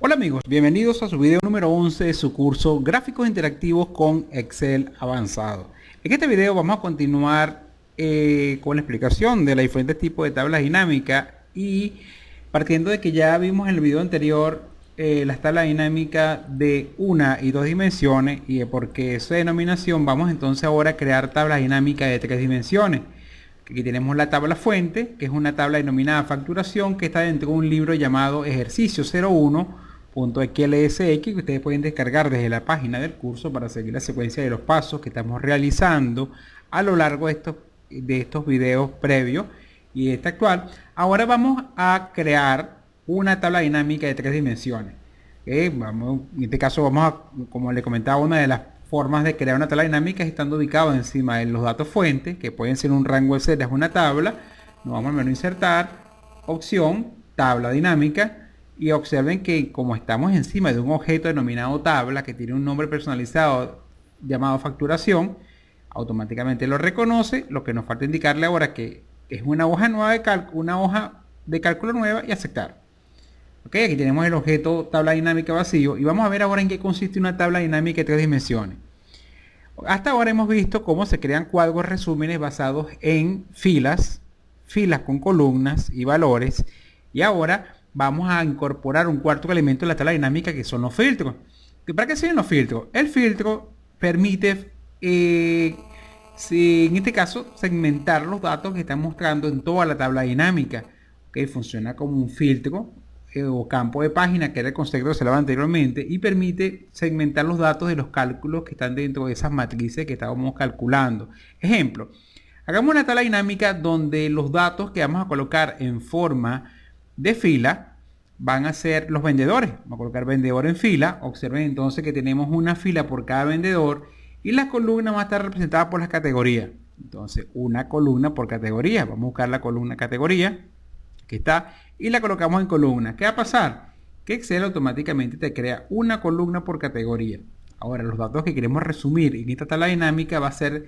Hola amigos, bienvenidos a su video número 11 de su curso Gráficos Interactivos con Excel Avanzado. En este video vamos a continuar con la explicación de los diferentes tipos de tablas dinámicas y partiendo de que ya vimos en el video anterior las tablas dinámicas de una y dos dimensiones y de por qué esa denominación, vamos entonces ahora a crear tablas dinámicas de tres dimensiones. Aquí tenemos la tabla fuente, que es una tabla denominada facturación que está dentro de un libro llamado Ejercicio 01.xlsx que ustedes pueden descargar desde la página del curso para seguir la secuencia de los pasos que estamos realizando a lo largo de estos videos previos y este actual. Ahora vamos a crear una tabla dinámica de tres dimensiones. En este caso vamos a, como le comentaba, una de las formas de crear una tabla dinámica es estando ubicado encima de los datos fuentes, que pueden ser un rango de celdas, una tabla. Nos vamos al menú insertar, opción, tabla dinámica, y observen que como estamos encima de un objeto denominado tabla, que tiene un nombre personalizado llamado facturación, automáticamente lo reconoce. Lo que nos falta indicarle ahora que es una hoja nueva de cálculo, una hoja de cálculo nueva, y aceptar. Ok, aquí tenemos el objeto tabla dinámica vacío y vamos a ver ahora en qué consiste una tabla dinámica de tres dimensiones. Hasta ahora hemos visto cómo se crean cuadros resúmenes basados en filas con columnas y valores, y ahora vamos a incorporar un cuarto elemento de la tabla dinámica, que son los filtros. ¿Para qué sirven los filtros? El filtro permite, en este caso, segmentar los datos que están mostrando en toda la tabla dinámica. Okay, funciona como un filtro o campo de página, que era el concepto que se hablaba anteriormente, y permite segmentar los datos de los cálculos que están dentro de esas matrices que estábamos calculando. Ejemplo, hagamos una tabla dinámica donde los datos que vamos a colocar en forma de fila van a ser los vendedores. Vamos a colocar vendedor en fila. Observen entonces que tenemos una fila por cada vendedor y la columna va a estar representada por las categorías. Entonces, una columna por categoría. Vamos a buscar la columna categoría, que está, y la colocamos en columna. ¿Qué va a pasar? Que Excel automáticamente te crea una columna por categoría. Ahora, los datos que queremos resumir en esta tabla dinámica va a ser,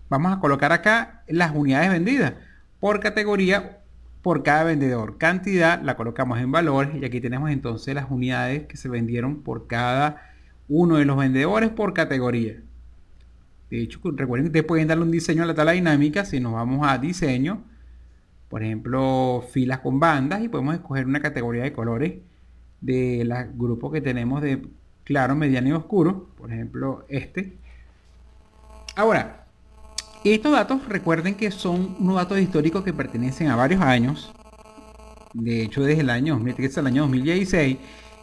vamos a colocar acá las unidades vendidas por categoría por cada vendedor. Cantidad la colocamos en valores y aquí tenemos entonces las unidades que se vendieron por cada uno de los vendedores por categoría. De hecho, recuerden que ustedes pueden darle un diseño a la tabla dinámica. Si nos vamos a diseño, por ejemplo, filas con bandas, y podemos escoger una categoría de colores de los grupos que tenemos de claro, mediano y oscuro, por ejemplo este. Ahora, estos datos recuerden que son unos datos históricos que pertenecen a varios años, de hecho desde el año 2013 al año 2016,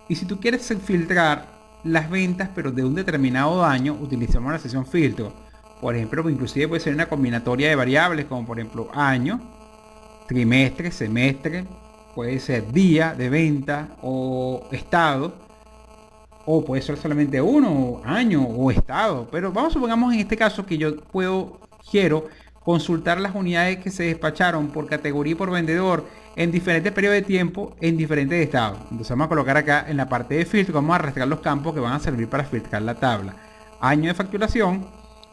y si tú quieres filtrar las ventas pero de un determinado año, utilizamos la sección filtro. Por ejemplo, inclusive puede ser una combinatoria de variables como por ejemplo año, trimestre, semestre, puede ser día de venta o estado, o puede ser solamente uno, año o estado. Pero vamos, supongamos en este caso que yo quiero consultar las unidades que se despacharon por categoría y por vendedor en diferentes periodos de tiempo en diferentes estados. Entonces vamos a colocar acá en la parte de filtro, vamos a arrastrar los campos que van a servir para filtrar la tabla. Año de facturación.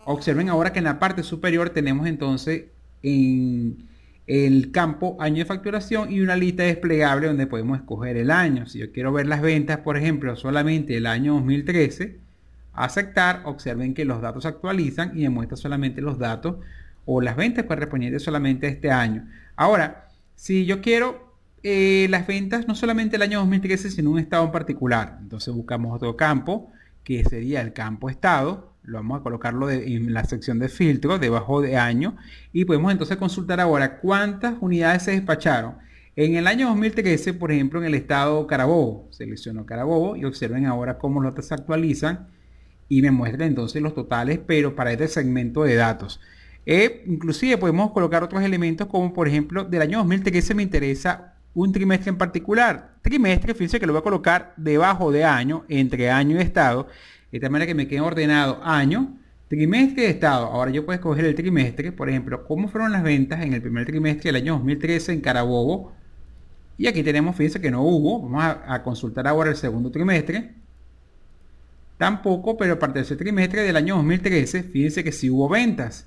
Observen ahora que en la parte superior tenemos entonces en el campo año de facturación y una lista desplegable donde podemos escoger el año. Si yo quiero ver las ventas, por ejemplo, solamente el año 2013, aceptar. Observen que los datos se actualizan y me muestra solamente los datos o las ventas correspondientes solamente a este año. Ahora, si yo quiero las ventas no solamente el año 2013, sino un estado en particular, entonces buscamos otro campo que sería el campo estado. Lo vamos a colocarlo en la sección de filtro debajo de año y podemos entonces consultar ahora cuántas unidades se despacharon en el año 2013, por ejemplo, en el estado Carabobo. Selecciono Carabobo y observen ahora cómo los datos se actualizan y me muestra entonces los totales, pero para este segmento de datos. Inclusive podemos colocar otros elementos como por ejemplo del año 2013 me interesa un trimestre en particular. Trimestre, fíjense que lo voy a colocar debajo de año, entre año y estado, de tal manera que me quede ordenado año, trimestre y estado. Ahora yo puedo escoger el trimestre, por ejemplo, cómo fueron las ventas en el primer trimestre del año 2013 en Carabobo. Y aquí tenemos, fíjense que no hubo. Vamos a consultar ahora el segundo trimestre. Tampoco, pero para el tercer trimestre del año 2013, fíjense que sí hubo ventas.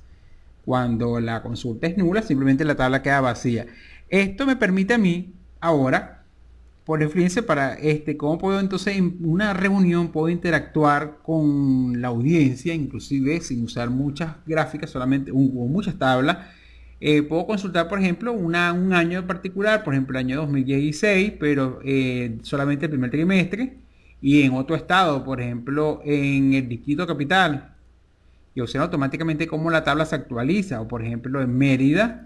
Cuando la consulta es nula, simplemente la tabla queda vacía. Esto me permite a mí ahora por influencia para cómo puedo entonces en una reunión puedo interactuar con la audiencia, inclusive sin usar muchas gráficas, solamente o muchas tablas. Puedo consultar, por ejemplo, un año en particular, por ejemplo, el año 2016, pero solamente el primer trimestre, y en otro estado, por ejemplo, en el distrito capital, y observo automáticamente cómo la tabla se actualiza, o por ejemplo en Mérida,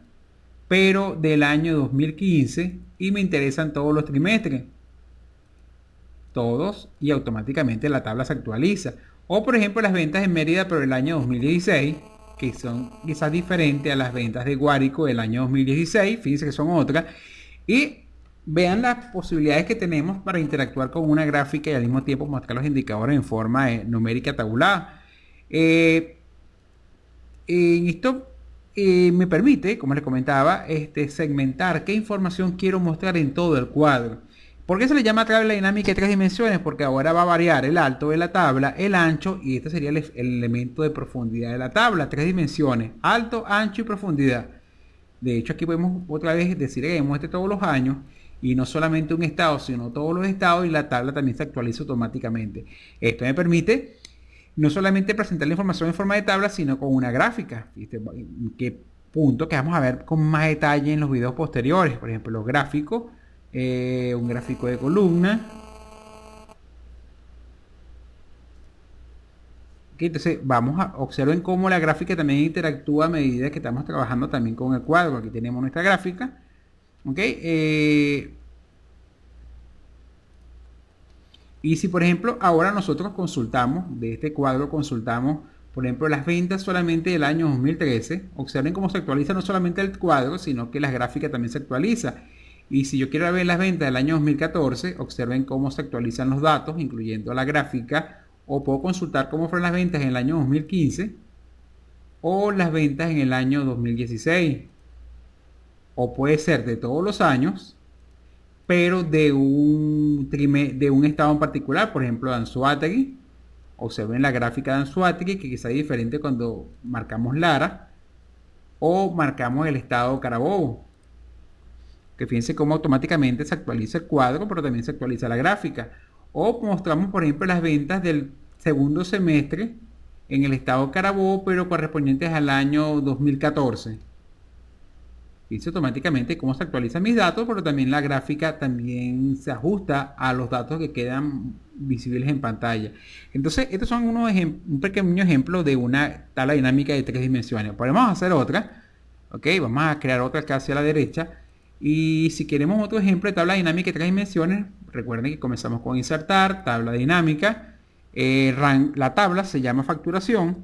pero del año 2015, y me interesan todos los trimestres, todos, y automáticamente la tabla se actualiza. O por ejemplo las ventas en Mérida pero el año 2016, que son quizás diferentes a las ventas de Guárico del año 2016, fíjense que son otras, y vean las posibilidades que tenemos para interactuar con una gráfica y al mismo tiempo mostrar los indicadores en forma numérica tabulada. Esto me permite, como les comentaba, segmentar qué información quiero mostrar en todo el cuadro. ¿Por qué se le llama tabla dinámica de 3 dimensiones? Porque ahora va a variar el alto de la tabla, el ancho, y este sería el elemento de profundidad de la tabla. 3 dimensiones, alto, ancho y profundidad. De hecho, aquí podemos otra vez decir que muestre todos los años, y no solamente un estado, sino todos los estados, y la tabla también se actualiza automáticamente. Esto me permite no solamente presentar la información en forma de tabla, sino con una gráfica. ¿Qué punto que vamos a ver con más detalle en los videos posteriores? Por ejemplo, los gráficos, un gráfico de columna. Entonces vamos a observar cómo la gráfica también interactúa a medida que estamos trabajando también con el cuadro. Aquí tenemos nuestra gráfica. Y si por ejemplo ahora nosotros consultamos, de este cuadro consultamos, por ejemplo, las ventas solamente del año 2013, observen cómo se actualiza no solamente el cuadro, sino que la gráfica también se actualiza. Y si yo quiero ver las ventas del año 2014, observen cómo se actualizan los datos, incluyendo la gráfica, o puedo consultar cómo fueron las ventas en el año 2015, o las ventas en el año 2016. O puede ser de todos los años, pero de un estado en particular, por ejemplo de Anzoátegui. Observen la gráfica de Anzoátegui, que quizá es diferente cuando marcamos Lara o marcamos el estado Carabobo, que fíjense cómo automáticamente se actualiza el cuadro, pero también se actualiza la gráfica. O mostramos por ejemplo las ventas del segundo semestre en el estado Carabobo, pero correspondientes al año 2014. Dice automáticamente cómo se actualizan mis datos, pero también la gráfica también se ajusta a los datos que quedan visibles en pantalla. Entonces, estos son un pequeño ejemplo de una tabla dinámica de 3 dimensiones. Podemos hacer otra, ¿ok? Vamos a crear otra acá hacia la derecha. Y si queremos otro ejemplo de tabla dinámica de 3 dimensiones, recuerden que comenzamos con insertar, tabla dinámica. La tabla se llama facturación.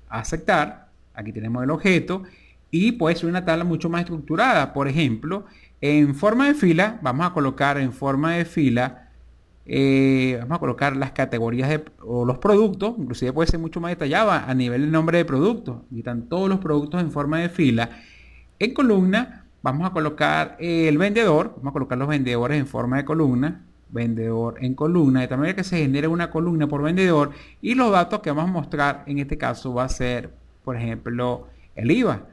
Aceptar. Aquí tenemos el objeto. Y puede ser una tabla mucho más estructurada. Por ejemplo, en forma de fila, vamos a colocar en forma de fila, vamos a colocar las categorías o los productos, inclusive puede ser mucho más detallado a nivel del nombre de producto. Y están todos los productos en forma de fila. En columna, vamos a colocar el vendedor, vamos a colocar los vendedores en forma de columna, vendedor en columna, de tal manera que se genere una columna por vendedor. Y los datos que vamos a mostrar en este caso va a ser, por ejemplo, el IVA.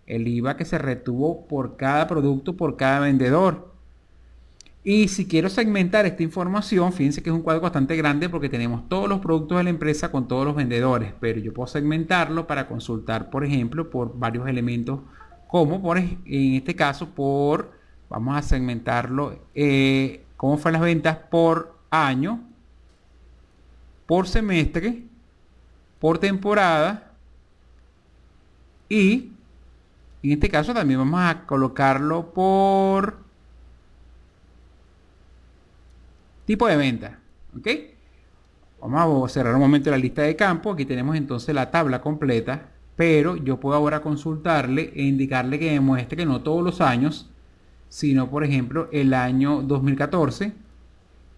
El IVA que se retuvo por cada producto, por cada vendedor. Y si quiero segmentar esta información, fíjense que es un cuadro bastante grande porque tenemos todos los productos de la empresa con todos los vendedores. Pero yo puedo segmentarlo para consultar, por ejemplo, por varios elementos, como en este caso vamos a segmentarlo, cómo fueron las ventas por año, por semestre, por temporada y en este caso también vamos a colocarlo por tipo de venta. ¿Ok? Vamos a cerrar un momento la lista de campo. Aquí tenemos entonces la tabla completa, pero yo puedo ahora consultarle e indicarle que me muestre que no todos los años, sino por ejemplo el año 2014.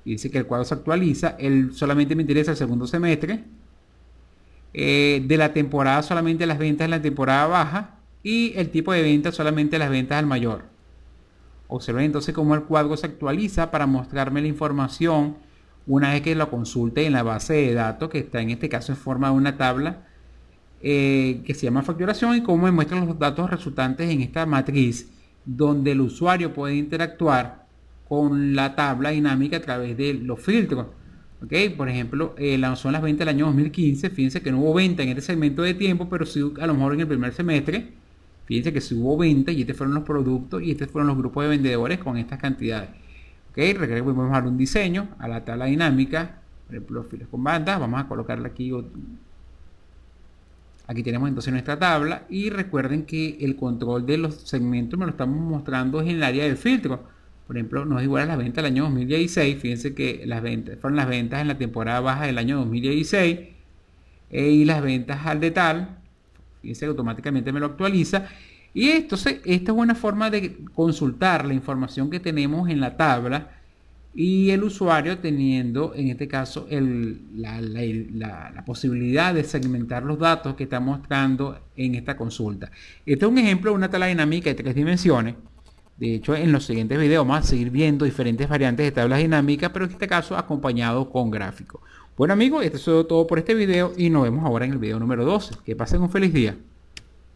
Y dice que el cuadro se actualiza. Solamente me interesa el segundo semestre. De la temporada solamente las ventas en la temporada baja. Y el tipo de venta solamente las ventas al mayor. Observen entonces cómo el cuadro se actualiza para mostrarme la información una vez que lo consulte en la base de datos, que está en este caso en forma de una tabla que se llama facturación, y cómo me muestran los datos resultantes en esta matriz donde el usuario puede interactuar con la tabla dinámica a través de los filtros. ¿Ok? Por ejemplo, son las ventas del año 2015. Fíjense que no hubo venta en este segmento de tiempo, pero sí a lo mejor en el primer semestre. Fíjense que sí hubo venta y estos fueron los productos y estos fueron los grupos de vendedores con estas cantidades. ¿Ok? Recuerden, vamos a dar un diseño a la tabla dinámica. Por ejemplo, filas con bandas. Vamos a colocarla aquí. Aquí tenemos entonces nuestra tabla. Y recuerden que el control de los segmentos me lo estamos mostrando en el área del filtro. Por ejemplo, no es igual a las ventas del año 2016. Fíjense que las ventas fueron las ventas en la temporada baja del año 2016. Y las ventas al detalle. Fíjense que automáticamente me lo actualiza. Y entonces esta es una forma de consultar la información que tenemos en la tabla y el usuario teniendo en este caso la posibilidad de segmentar los datos que está mostrando en esta consulta. Este es un ejemplo de una tabla dinámica de 3 dimensiones. De hecho, en los siguientes videos vamos a seguir viendo diferentes variantes de tablas dinámicas, pero en este caso acompañado con gráficos. Bueno amigos, esto es todo por este video y nos vemos ahora en el video número 12. Que pasen un feliz día.